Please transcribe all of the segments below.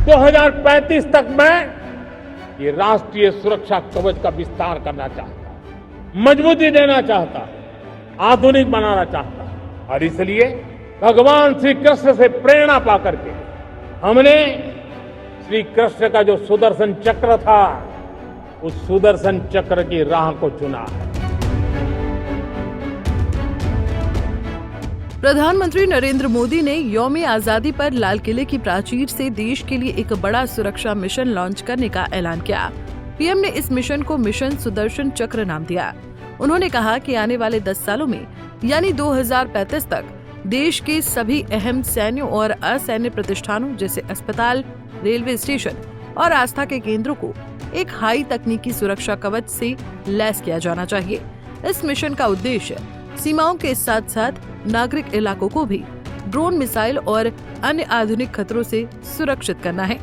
2035 तक मैं ये राष्ट्रीय सुरक्षा कवच का विस्तार करना चाहता हूं, मजबूती देना चाहता हूं, आधुनिक बनाना चाहता हूं। और इसलिए भगवान श्री कृष्ण से प्रेरणा पाकर के हमने श्री कृष्ण का जो सुदर्शन चक्र था, उस सुदर्शन चक्र की राह को चुना है। प्रधानमंत्री नरेंद्र मोदी ने यौम आजादी पर लाल किले की प्राचीर से देश के लिए एक बड़ा सुरक्षा मिशन लॉन्च करने का ऐलान किया। पीएम ने इस मिशन को मिशन सुदर्शन चक्र नाम दिया। उन्होंने कहा कि आने वाले 10 सालों में यानी 2035 तक देश के सभी अहम सैन्य और असैन्य प्रतिष्ठानों जैसे अस्पताल, रेलवे स्टेशन और आस्था के केंद्रों को एक हाई तकनीकी सुरक्षा कवच से लैस किया जाना चाहिए। इस मिशन का उद्देश्य सीमाओं के साथ साथ नागरिक इलाकों को भी ड्रोन, मिसाइल और अन्य आधुनिक खतरों से सुरक्षित करना है।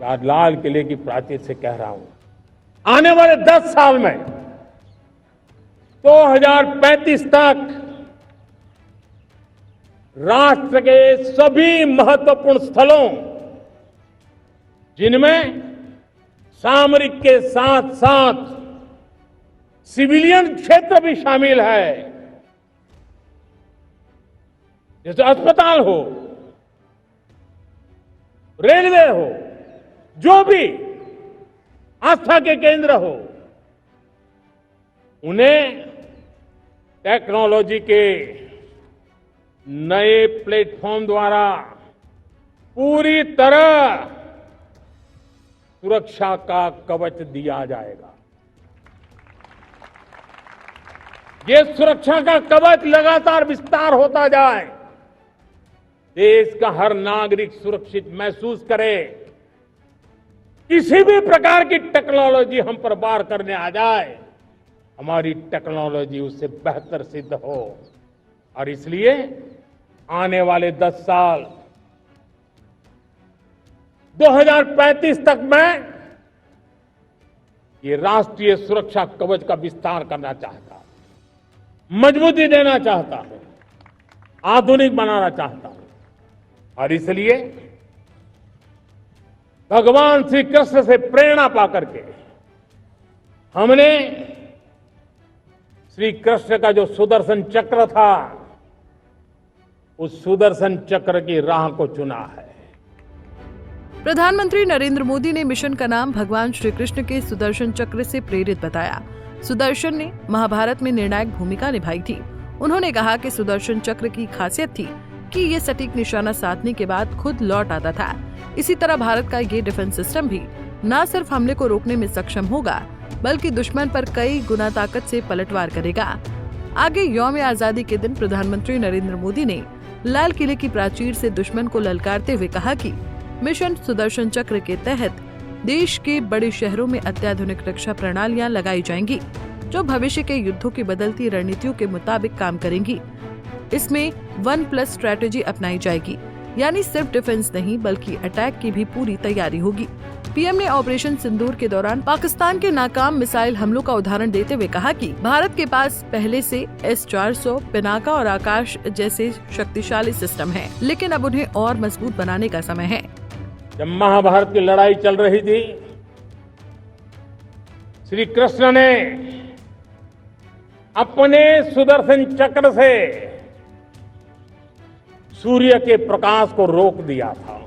आज लाल किले की प्राचीर से कह रहा हूं, आने वाले 10 साल में 2035 तक राष्ट्र के सभी महत्वपूर्ण स्थलों, जिनमें सामरिक के साथ साथ सिविलियन क्षेत्र भी शामिल है, जैसे अस्पताल हो, रेलवे हो, जो भी आस्था के केंद्र हो, उन्हें टेक्नोलॉजी के नए प्लेटफॉर्म द्वारा पूरी तरह सुरक्षा का कवच दिया जाएगा। ये सुरक्षा का कवच लगातार विस्तार होता जाए, देश का हर नागरिक सुरक्षित महसूस करे, किसी भी प्रकार की टेक्नोलॉजी हम पर वार करने आ जाए, हमारी टेक्नोलॉजी उससे बेहतर सिद्ध हो। और इसलिए आने वाले 10 साल 2035 तक मैं ये राष्ट्रीय सुरक्षा कवच का विस्तार करना चाहता हूं, मजबूती देना चाहता हूं, आधुनिक बनाना चाहता हूं। और इसलिए भगवान श्री कृष्ण से प्रेरणा पाकर के हमने श्री कृष्ण का जो सुदर्शन चक्र था, उस सुदर्शन चक्र की राह को चुना है। प्रधानमंत्री नरेंद्र मोदी ने मिशन का नाम भगवान श्री कृष्ण के सुदर्शन चक्र से प्रेरित बताया। सुदर्शन ने महाभारत में निर्णायक भूमिका निभाई थी। उन्होंने कहा कि सुदर्शन चक्र की खासियत थी कि ये सटीक निशाना साधने के बाद खुद लौट आता था। इसी तरह भारत का ये डिफेंस सिस्टम भी न सिर्फ हमले को रोकने में सक्षम होगा, बल्कि दुश्मन पर कई गुना ताकत से पलटवार करेगा। आगे यौम आजादी के दिन प्रधानमंत्री नरेंद्र मोदी ने लाल किले की प्राचीर से दुश्मन को ललकारते हुए कहा कि मिशन सुदर्शन चक्र के तहत देश के बड़े शहरों में अत्याधुनिक रक्षा प्रणालियां लगाई जाएंगी, जो भविष्य के युद्धों की बदलती रणनीतियों के मुताबिक काम करेंगी। इसमें 1+ स्ट्रैटेजी अपनाई जाएगी, यानी सिर्फ डिफेंस नहीं बल्कि अटैक की भी पूरी तैयारी होगी। पीएम ने ऑपरेशन सिंदूर के दौरान पाकिस्तान के नाकाम मिसाइल हमलों का उदाहरण देते हुए कहा कि भारत के पास पहले से S-400, पिनाका और आकाश जैसे शक्तिशाली सिस्टम हैं, लेकिन अब उन्हें और मजबूत बनाने का समय है। जब महाभारत की लड़ाई चल रही थी, श्री कृष्ण ने अपने सुदर्शन चक्र से सूर्य के प्रकाश को रोक दिया था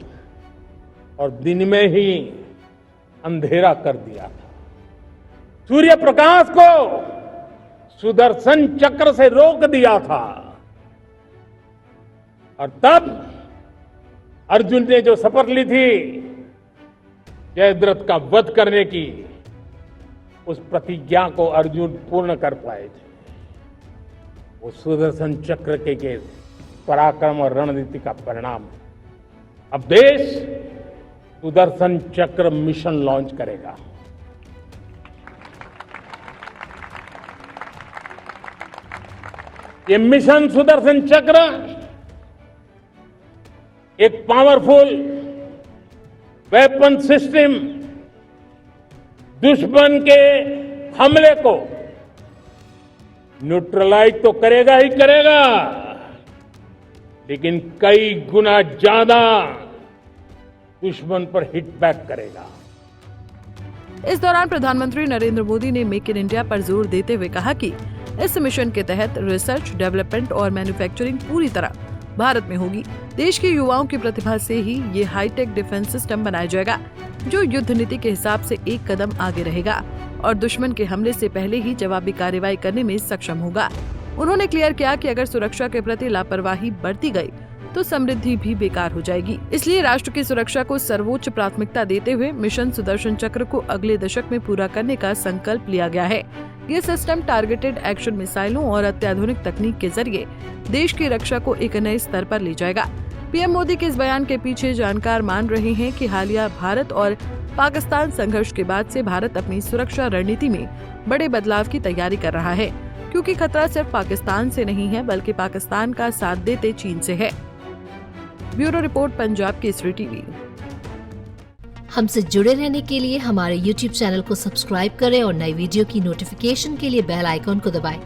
और दिन में ही अंधेरा कर दिया था। सूर्य प्रकाश को सुदर्शन चक्र से रोक दिया था और तब अर्जुन ने जो शपथ ली थी जयद्रथ का वध करने की, उस प्रतिज्ञा को अर्जुन पूर्ण कर पाए थे। वो सुदर्शन चक्र के पराक्रम और रणनीति का परिणाम है। अब देश सुदर्शन चक्र मिशन लॉन्च करेगा। ये मिशन सुदर्शन चक्र एक पावरफुल वेपन सिस्टम दुश्मन के हमले को न्यूट्रलाइज तो करेगा ही करेगा, लेकिन कई गुना ज्यादा दुश्मन पर हिट बैक करेगा। इस दौरान प्रधानमंत्री नरेंद्र मोदी ने मेक इन इंडिया पर जोर देते हुए कहा कि इस मिशन के तहत रिसर्च, डेवलपमेंट और मैन्युफैक्चरिंग पूरी तरह भारत में होगी। देश के युवाओं की प्रतिभा से ही ये हाईटेक डिफेंस सिस्टम बनाया जाएगा, जो युद्ध नीति के हिसाब से एक कदम आगे रहेगा और दुश्मन के हमले से पहले ही जवाबी कार्रवाई करने में सक्षम होगा। उन्होंने क्लियर किया कि अगर सुरक्षा के प्रति लापरवाही बरती गई तो समृद्धि भी बेकार हो जाएगी। इसलिए राष्ट्र की सुरक्षा को सर्वोच्च प्राथमिकता देते हुए मिशन सुदर्शन चक्र को अगले दशक में पूरा करने का संकल्प लिया गया है। ये सिस्टम टारगेटेड एक्शन मिसाइलों और अत्याधुनिक तकनीक के जरिए देश की रक्षा को एक नए स्तर पर ले जाएगा। पीएम मोदी के इस बयान के पीछे जानकार मान रहे हैं कि हालिया भारत और पाकिस्तान संघर्ष के बाद से भारत अपनी सुरक्षा रणनीति में बड़े बदलाव की तैयारी कर रहा है, क्योंकि खतरा सिर्फ पाकिस्तान से नहीं है बल्कि पाकिस्तान का साथ देते चीन से है। Bureau report, Punjab Kesari TV. हमसे जुड़े रहने के लिए हमारे YouTube चैनल को सब्सक्राइब करें और नई वीडियो की नोटिफिकेशन के लिए बेल आइकॉन को दबाएं।